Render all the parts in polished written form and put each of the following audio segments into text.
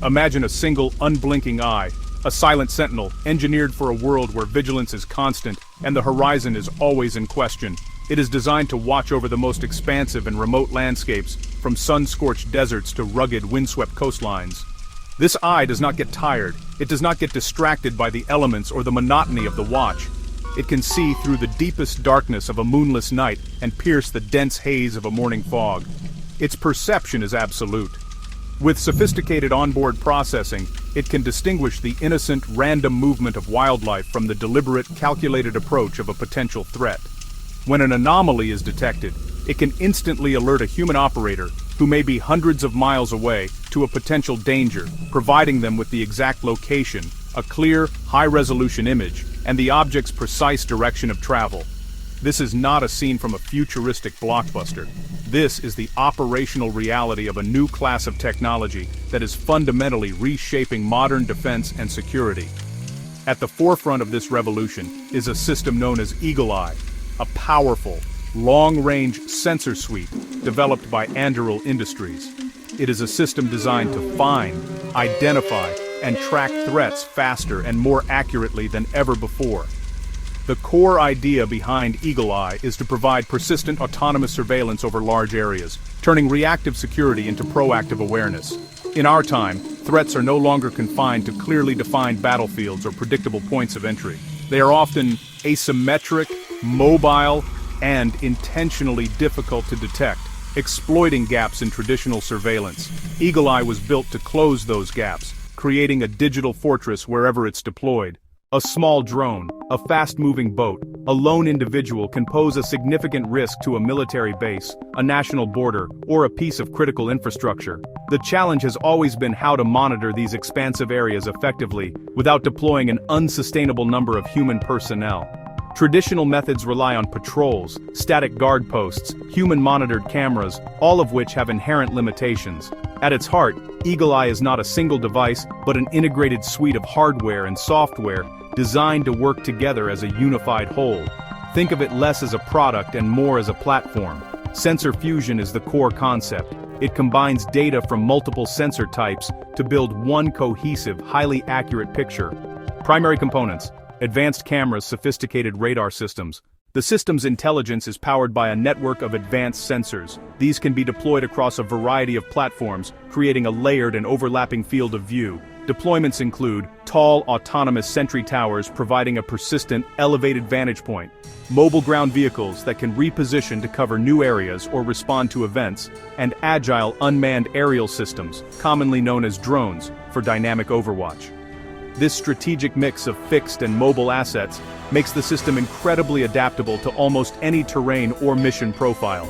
Imagine a single, unblinking eye, a silent sentinel, engineered for a world where vigilance is constant and the horizon is always in question. It is designed to watch over the most expansive and remote landscapes, from sun-scorched deserts to rugged, windswept coastlines. This eye does not get tired. It does not get distracted by the elements or the monotony of the watch. It can see through the deepest darkness of a moonless night and pierce the dense haze of a morning fog. Its perception is absolute. With sophisticated onboard processing, it can distinguish the innocent, random movement of wildlife from the deliberate, calculated approach of a potential threat. When an anomaly is detected, it can instantly alert a human operator, who may be hundreds of miles away, to a potential danger, providing them with the exact location, a clear, high-resolution image, and the object's precise direction of travel. This is not a scene from a futuristic blockbuster. This is the operational reality of a new class of technology that is fundamentally reshaping modern defense and security. At the forefront of this revolution is a system known as Eagle Eye, a powerful, long-range sensor suite developed by Anduril Industries. It is a system designed to find, identify, and track threats faster and more accurately than ever before. The core idea behind Eagle Eye is to provide persistent autonomous surveillance over large areas, turning reactive security into proactive awareness. In our time, threats are no longer confined to clearly defined battlefields or predictable points of entry. They are often asymmetric, mobile, and intentionally difficult to detect, exploiting gaps in traditional surveillance. Eagle Eye was built to close those gaps, creating a digital fortress wherever it's deployed. A small drone, a fast-moving boat, a lone individual can pose a significant risk to a military base, a national border, or a piece of critical infrastructure. The challenge has always been how to monitor these expansive areas effectively without deploying an unsustainable number of human personnel. Traditional methods rely on patrols, static guard posts, human-monitored cameras, all of which have inherent limitations. At its heart, Eagle Eye is not a single device, but an integrated suite of hardware and software designed to work together as a unified whole. Think of it less as a product and more as a platform. Sensor fusion is the core concept. It combines data from multiple sensor types to build one cohesive, highly accurate picture. Primary components: advanced cameras, sophisticated radar systems. The system's intelligence is powered by a network of advanced sensors. These can be deployed across a variety of platforms, creating a layered and overlapping field of view. Deployments include tall, autonomous sentry towers providing a persistent, elevated vantage point, mobile ground vehicles that can reposition to cover new areas or respond to events, and agile unmanned aerial systems, commonly known as drones, for dynamic overwatch. This strategic mix of fixed and mobile assets makes the system incredibly adaptable to almost any terrain or mission profile.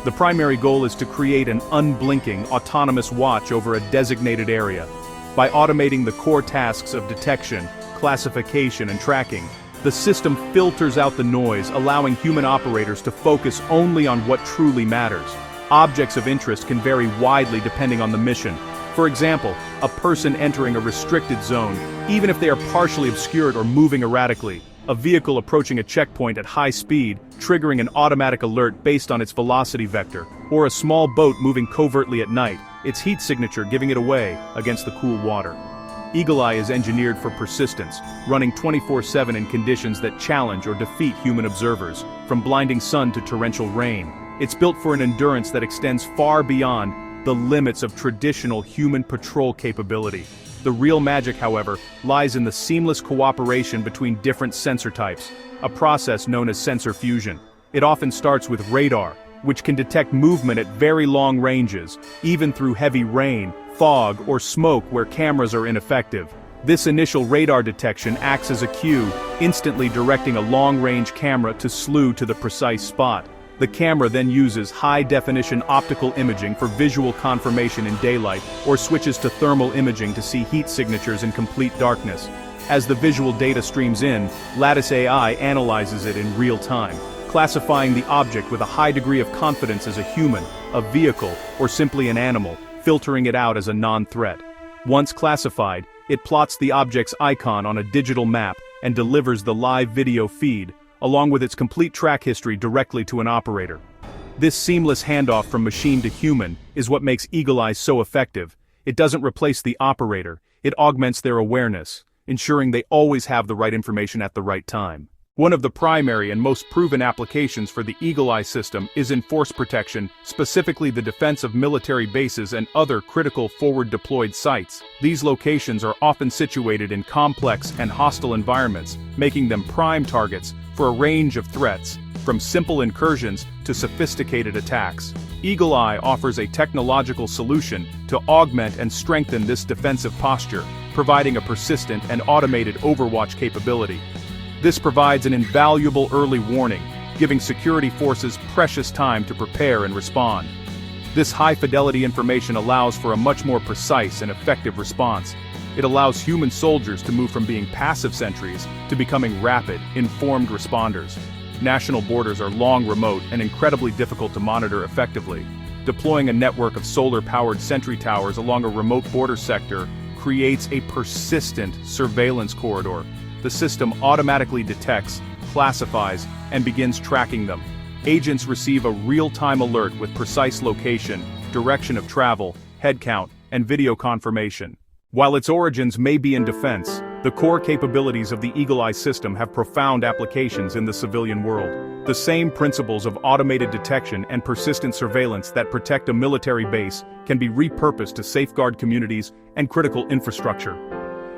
The primary goal is to create an unblinking, autonomous watch over a designated area. By automating the core tasks of detection, classification, and tracking, the system filters out the noise, allowing human operators to focus only on what truly matters. Objects of interest can vary widely depending on the mission. For example, a person entering a restricted zone, even if they are partially obscured or moving erratically. A vehicle approaching a checkpoint at high speed, triggering an automatic alert based on its velocity vector. Or a small boat moving covertly at night, its heat signature giving it away against the cool water. Eagle Eye is engineered for persistence, running 24/7 in conditions that challenge or defeat human observers, from blinding sun to torrential rain. It's built for an endurance that extends far beyond the limits of traditional human patrol capability. The real magic, however, lies in the seamless cooperation between different sensor types, a process known as sensor fusion. It often starts with radar, which can detect movement at very long ranges, even through heavy rain, fog, or smoke where cameras are ineffective. This initial radar detection acts as a cue, instantly directing a long-range camera to slew to the precise spot. The camera then uses high-definition optical imaging for visual confirmation in daylight, or switches to thermal imaging to see heat signatures in complete darkness. As the visual data streams in, Lattice AI analyzes it in real time, classifying the object with a high degree of confidence as a human, a vehicle, or simply an animal, filtering it out as a non-threat. Once classified, it plots the object's icon on a digital map and delivers the live video feed, along with its complete track history directly to an operator. This seamless handoff from machine to human is what makes Eagle Eye so effective. It doesn't replace the operator, it augments their awareness, ensuring they always have the right information at the right time. One of the primary and most proven applications for the Eagle Eye system is in force protection, specifically the defense of military bases and other critical forward-deployed sites. These locations are often situated in complex and hostile environments, making them prime targets for a range of threats, from simple incursions to sophisticated attacks. Eagle Eye offers a technological solution to augment and strengthen this defensive posture, providing a persistent and automated overwatch capability. This provides an invaluable early warning, giving security forces precious time to prepare and respond. This high-fidelity information allows for a much more precise and effective response. It allows human soldiers to move from being passive sentries to becoming rapid, informed responders. National borders are long remote and incredibly difficult to monitor effectively. Deploying a network of solar-powered sentry towers along a remote border sector creates a persistent surveillance corridor. The system automatically detects, classifies, and begins tracking them. Agents receive a real-time alert with precise location, direction of travel, head count, and video confirmation. While its origins may be in defense, the core capabilities of the Eagle Eye system have profound applications in the civilian world. The same principles of automated detection and persistent surveillance that protect a military base can be repurposed to safeguard communities and critical infrastructure.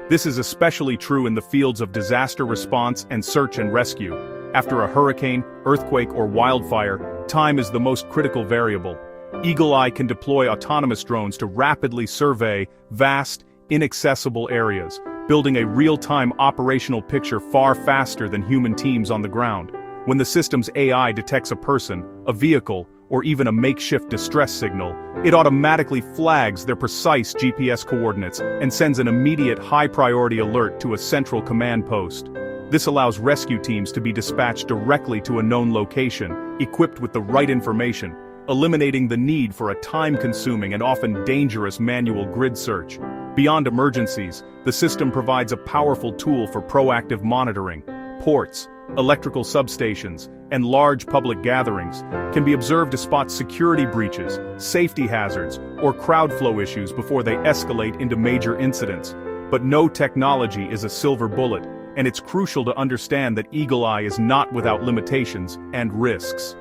This is especially true in the fields of disaster response and search and rescue. After a hurricane, earthquake, or wildfire, time is the most critical variable. Eagle Eye can deploy autonomous drones to rapidly survey vast, inaccessible areas, building a real-time operational picture far faster than human teams on the ground. When the system's AI detects a person, a vehicle, or even a makeshift distress signal, it automatically flags their precise GPS coordinates and sends an immediate high-priority alert to a central command post. This allows rescue teams to be dispatched directly to a known location, equipped with the right information, eliminating the need for a time-consuming and often dangerous manual grid search. Beyond emergencies, the system provides a powerful tool for proactive monitoring. Ports, electrical substations, and large public gatherings can be observed to spot security breaches, safety hazards, or crowd flow issues before they escalate into major incidents. But no technology is a silver bullet, and it's crucial to understand that Eagle Eye is not without limitations and risks.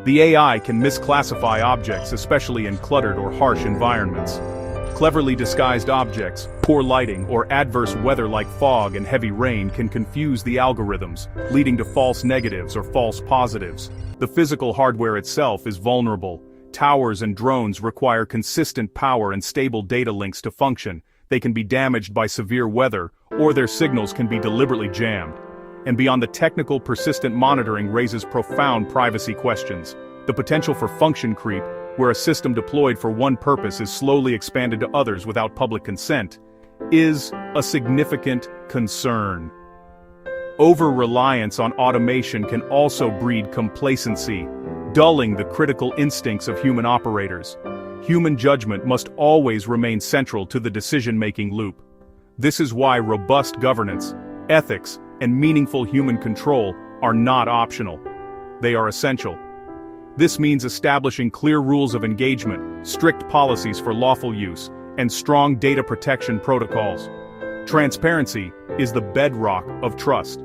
The AI can misclassify objects, especially in cluttered or harsh environments. Cleverly disguised objects, poor lighting, or adverse weather like fog and heavy rain can confuse the algorithms, leading to false negatives or false positives. The physical hardware itself is vulnerable. Towers and drones require consistent power and stable data links to function. They can be damaged by severe weather, or their signals can be deliberately jammed. And beyond the technical, persistent monitoring raises profound privacy questions. The potential for function creep, where a system deployed for one purpose is slowly expanded to others without public consent, is a significant concern. Over-reliance on automation can also breed complacency, dulling the critical instincts of human operators. Human judgment must always remain central to the decision-making loop. This is why robust governance, ethics, and meaningful human control are not optional. They are essential. This means establishing clear rules of engagement, strict policies for lawful use, and strong data protection protocols. Transparency is the bedrock of trust.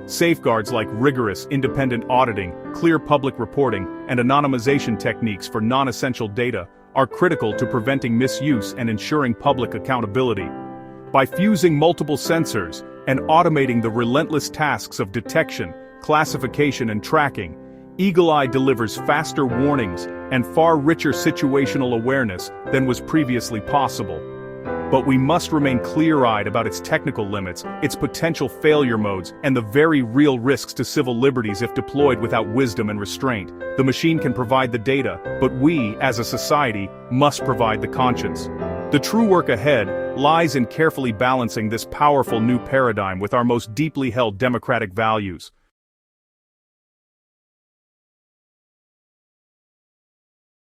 Safeguards like rigorous independent auditing, clear public reporting, and anonymization techniques for non-essential data are critical to preventing misuse and ensuring public accountability. By fusing multiple sensors and automating the relentless tasks of detection, classification, and tracking, Eagle Eye delivers faster warnings and far richer situational awareness than was previously possible. But we must remain clear-eyed about its technical limits, its potential failure modes, and the very real risks to civil liberties if deployed without wisdom and restraint. The machine can provide the data, but we, as a society, must provide the conscience. The true work ahead lies in carefully balancing this powerful new paradigm with our most deeply held democratic values.